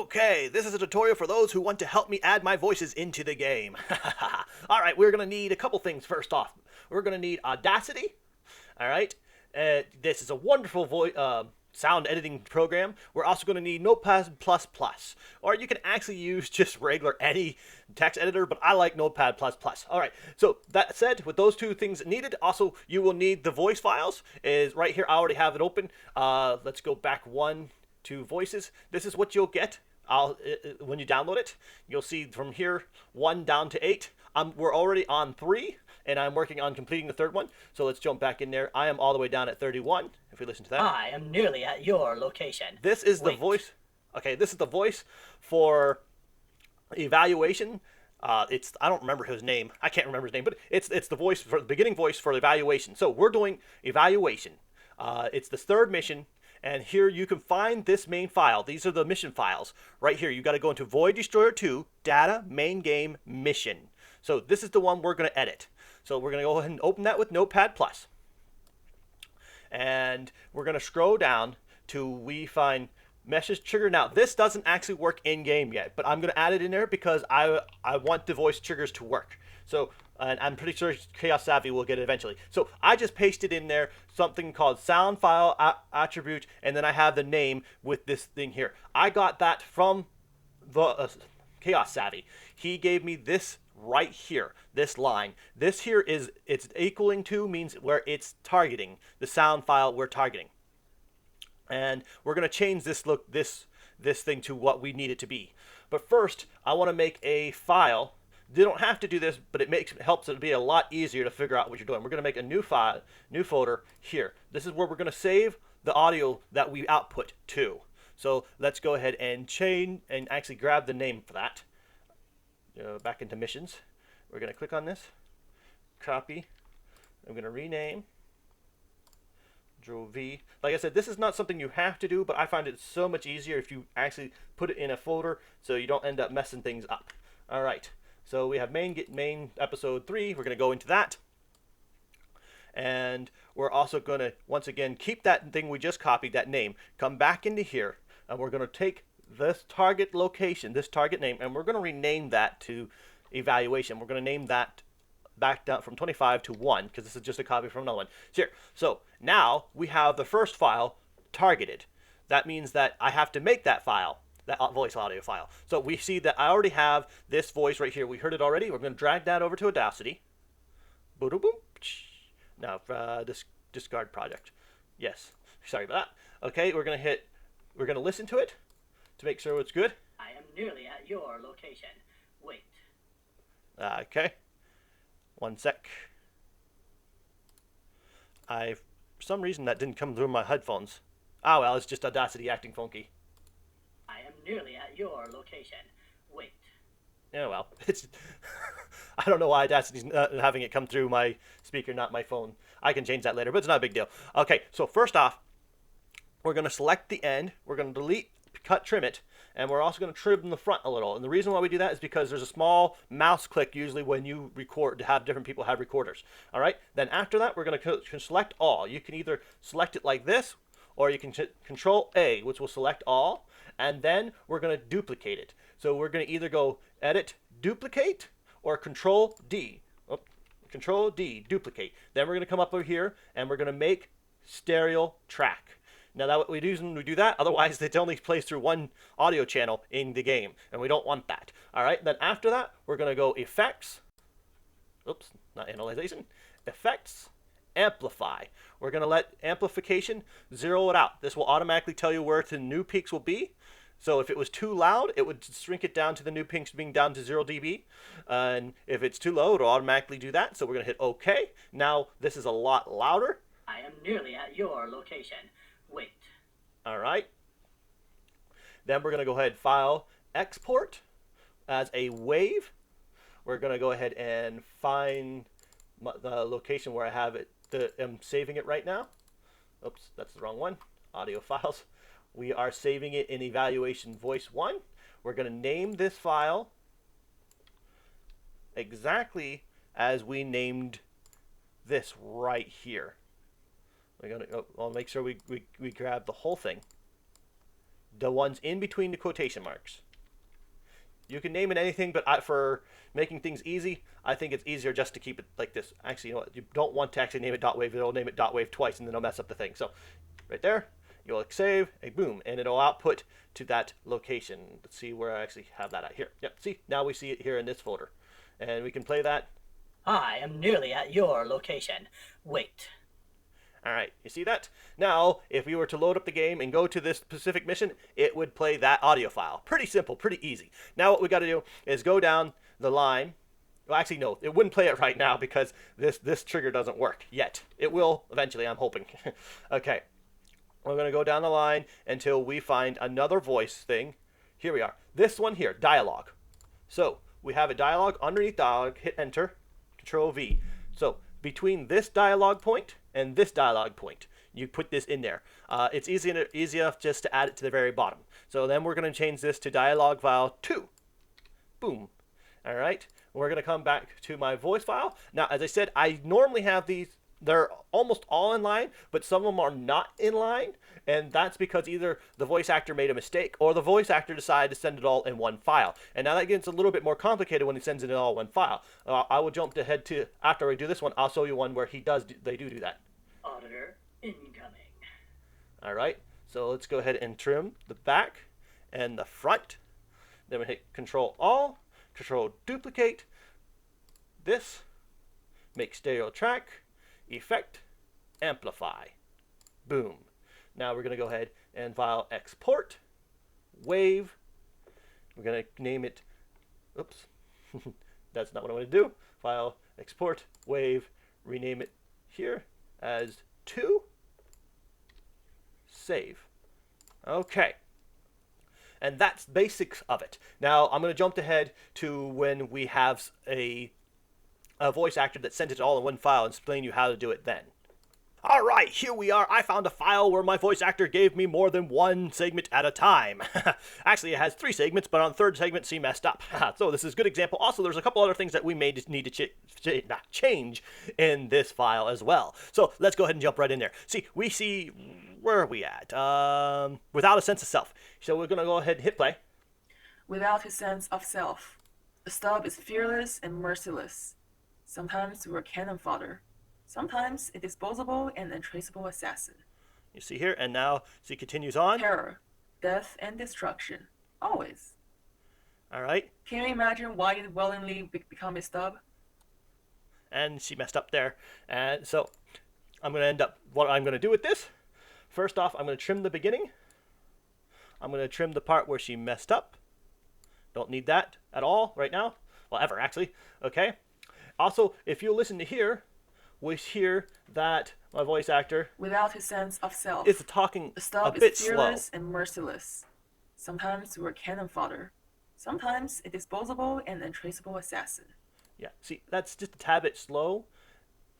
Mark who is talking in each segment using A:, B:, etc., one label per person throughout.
A: Okay, this is a tutorial for those who want to help me add my voices into the game. Alright, we're going to need a couple things first off. We're going to need Audacity. Alright, this is a wonderful sound editing program. We're also going to need Notepad++. Or you can actually use just regular any text editor, but I like Notepad++. Alright, so that said, with those two things needed, also you will need the voice files. Is right here, I already have it open. Let's go back one to voices. This is what you'll get when you download it. You'll see from here 1 down to 8. We're already on 3, and I'm working on completing the third one. So let's jump back in there. I am all the way down at 31. If we listen to that,
B: I am nearly at your location.
A: this is the voice. Okay, this is the voice for evaluation. It's I don't remember his name. I can't remember his name, but it's the voice for the beginning voice for evaluation. So we're doing evaluation. It's the third mission. And here you can find this main file. These are the mission files. Right here, you got to go into Void Destroyer 2, Data, Main Game, Mission. So this is the one we're going to edit. So we're going to go ahead and open that with Notepad+. And we're going to scroll down till we find Message Trigger. Now, this doesn't actually work in-game yet, but I'm going to add it in there because I want the voice triggers to work. So, and I'm pretty sure Chaos Savvy will get it eventually. So I just pasted in there something called sound file attribute, and then I have the name with this thing here. I got that from the Chaos Savvy. He gave me this right here, this line. This here is, it's equaling to means where it's targeting, the sound file we're targeting. And we're going to change this this thing to what we need it to be. But first, I want to make a file. You don't have to do this, but it helps it be a lot easier to figure out what you're doing. We're going to make a new file, new folder here. This is where we're going to save the audio that we output to. So let's go ahead and change and actually grab the name for that. Back into missions. We're going to click on this, copy. I'm going to rename. Control V. Like I said, this is not something you have to do, but I find it so much easier if you actually put it in a folder so you don't end up messing things up. All right. So we have main episode 3. We're going to go into that. And we're also going to, once again, keep that thing we just copied, that name, come back into here, and we're going to take this target location, this target name, and we're going to rename that to evaluation. We're going to name that back down from 25 to 1, because this is just a copy from another one. So now we have the first file targeted. That means that I have to make that file, that voice audio file. So we see that I already have this voice right here. We heard it already. We're going to drag that over to Audacity. Boom. Now, discard project. Yes. Sorry about that. Okay, we're going to listen to it to make sure it's good.
B: I am nearly at your location. Wait.
A: Okay. 1 sec. For some reason that didn't come through my headphones. Ah, well, it's just Audacity acting funky.
B: I am nearly at your location. Wait.
A: Yeah, well, it's. I don't know why Audacity's not having it come through my speaker, not my phone. I can change that later, but it's not a big deal. Okay, so first off, we're going to select the end. We're going to delete, cut, trim it, and we're also going to trim the front a little. And the reason why we do that is because there's a small mouse click usually when you record to have different people have recorders. All right. Then after that, we're going to select all. You can either select it like this, or you can Control A, which will select all, and then we're going to duplicate it. So we're going to either go Edit, Duplicate, or Control D. Control D, Duplicate. Then we're going to come up over here, and we're going to make stereo track. Now that we do that, otherwise it only plays through one audio channel in the game, and we don't want that. All right, then after that, we're going to go Effects. Oops, not Analyzation. Effects, Amplify. We're going to let amplification zero it out. This will automatically tell you where the new peaks will be. So if it was too loud, it would shrink it down to the new peaks being down to 0 dB. And if it's too low, it'll automatically do that. So we're going to hit OK. Now this is a lot louder.
B: I am nearly at your location. Wait.
A: All right. Then we're going to go ahead, File, Export as a wave. We're going to go ahead and find the location where I have it. I'm saving it right now. Oops, that's the wrong one. Audio files. We are saving it in Evaluation Voice 1. We're going to name this file exactly as we named this right here. We're gonna. I'll make sure we grab the whole thing. the ones in between the quotation marks. You can name it anything, but for making things easy, I think it's easier just to keep it like this. Actually, you know what? You don't want to actually name it .wave. It'll name it .wave twice, and then it'll mess up the thing. So, right there, you'll save, a boom, and it'll output to that location. Let's see where I actually have that at here. Yep, see, now we see it here in this folder. And we can play that.
B: I am nearly at your location. Wait.
A: All right, you see that? Now, if we were to load up the game and go to this specific mission, it would play that audio file. Pretty simple, pretty easy. Now what we got to do is go down the line. Well, actually, no, it wouldn't play it right now because this trigger doesn't work yet. It will eventually, I'm hoping. Okay, we're going to go down the line until we find another voice thing. Here we are. This one here, dialogue. So we have a dialogue underneath dialogue. Hit enter, Control V. So between this dialogue point and this dialogue point, you put this in there. It's easy enough just to add it to the very bottom. So then we're going to change this to dialogue file 2. Boom. All right. We're going to come back to my voice file. Now, as I said, I normally have these. They're almost all in line, but some of them are not in line. And that's because either the voice actor made a mistake or the voice actor decided to send it all in one file. And now that gets a little bit more complicated when he sends it all in one file. I will jump ahead to, after I do this one, I'll show you one where they do that.
B: Auditor incoming.
A: All right. So let's go ahead and trim the back and the front. Then we hit Control All, Control Duplicate. This, make stereo track, effect, amplify. Boom. Now we're going to go ahead and file export, wave. We're going to name it, oops, that's not what I want to do. File, export, wave, rename it here as 2, save. Okay. And that's basics of it. Now I'm going to jump ahead to when we have a voice actor that sent it all in one file and explain you how to do it then. All right, here we are. I found a file where my voice actor gave me more than one segment at a time. Actually, it has 3 segments, but on the 3rd segment, she messed up. So this is a good example. Also, there's a couple other things that we may need to change in this file as well. So let's go ahead and jump right in there. See, we see, where are we at? Without a sense of self. So we're going to go ahead and hit play.
C: Without a sense of self, the stub is fearless and merciless. Sometimes we're cannon fodder. Sometimes a disposable and untraceable assassin.
A: You see here, and now she continues on.
C: Terror, death, and destruction. Always.
A: All right.
C: Can you imagine why you'd willingly become a stub?
A: And she messed up there. And so I'm going to end up, what I'm going to do with this, first off, I'm going to trim the beginning. I'm going to trim the part where she messed up. Don't need that at all right now. Well, ever, actually. Okay. Also, if you listen to here, we hear that my voice actor,
C: without a sense of self,
A: is talking
C: the stub
A: a bit
C: is fearless
A: slow.
C: and merciless. Sometimes we're cannon fodder. Sometimes a disposable and untraceable assassin.
A: Yeah, see, that's just a tad bit slow.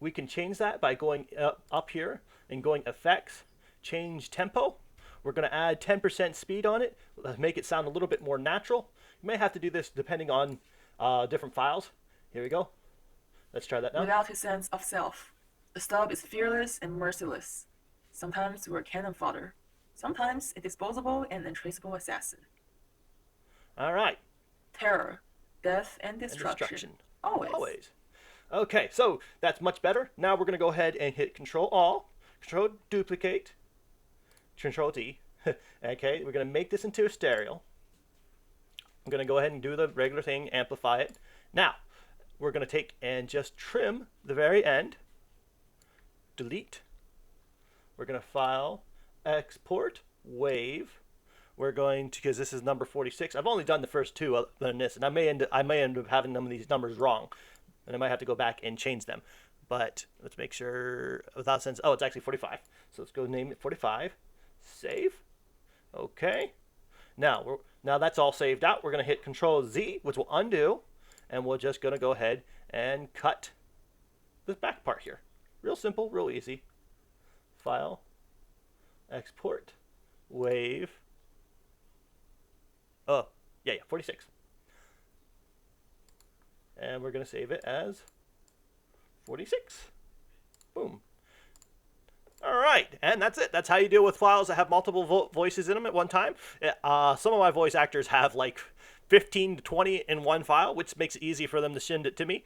A: We can change that by going up here and going Effects, change Tempo. We're going to add 10% speed on it, make it sound a little bit more natural. You may have to do this depending on different files. Here we go. Let's try that now.
C: Without a sense of self, the stub is fearless and merciless. Sometimes we're cannon fodder. Sometimes a disposable and untraceable assassin.
A: All right.
C: Terror, death, and destruction. Always.
A: Okay, so that's much better. Now we're going to go ahead and hit Control All, Control Duplicate, Control D. Okay, we're going to make this into a stereo. I'm going to go ahead and do the regular thing, amplify it. Now, we're going to take and just trim the very end. Delete. We're going to file, export, wave. We're going to, because this is number 46. I've only done the first 2 other than this, and I may end up having some of these numbers wrong, and I might have to go back and change them. But let's make sure, without sense, oh, it's actually 45. So let's go name it 45. Save. Okay. Now that's all saved out. We're going to hit Control Z, which will undo. And we're just going to go ahead and cut this back part here. Real simple, real easy. File, export, wave. Oh, yeah, 46. And we're going to save it as 46. Boom. All right, and that's it. That's how you deal with files that have multiple voices in them at one time. Some of my voice actors have like 15 to 20 in one file, which makes it easy for them to send it to me.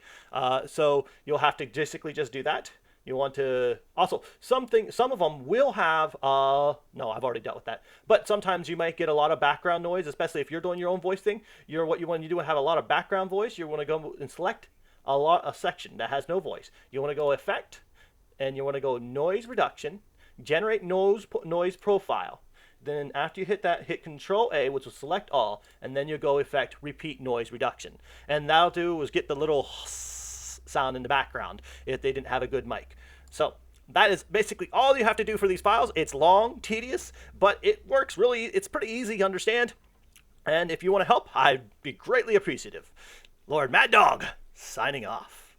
A: So you'll have to basically just do that. You want to also some of them will have no, I've already dealt with that. But sometimes you might get a lot of background noise, especially if you're doing your own voice thing. What you want to do is have a lot of background voice. You want to go and select a section that has no voice. You want to go effect, and you want to go noise reduction, generate noise profile. Then after you hit that, hit Control A, which will select all, and then you go effect repeat noise reduction. And that'll do is get the little sound in the background if they didn't have a good mic. So that is basically all you have to do for these files. It's long, tedious, but it works really. It's pretty easy to understand. And if you want to help, I'd be greatly appreciative. Lord Mad Dog, signing off.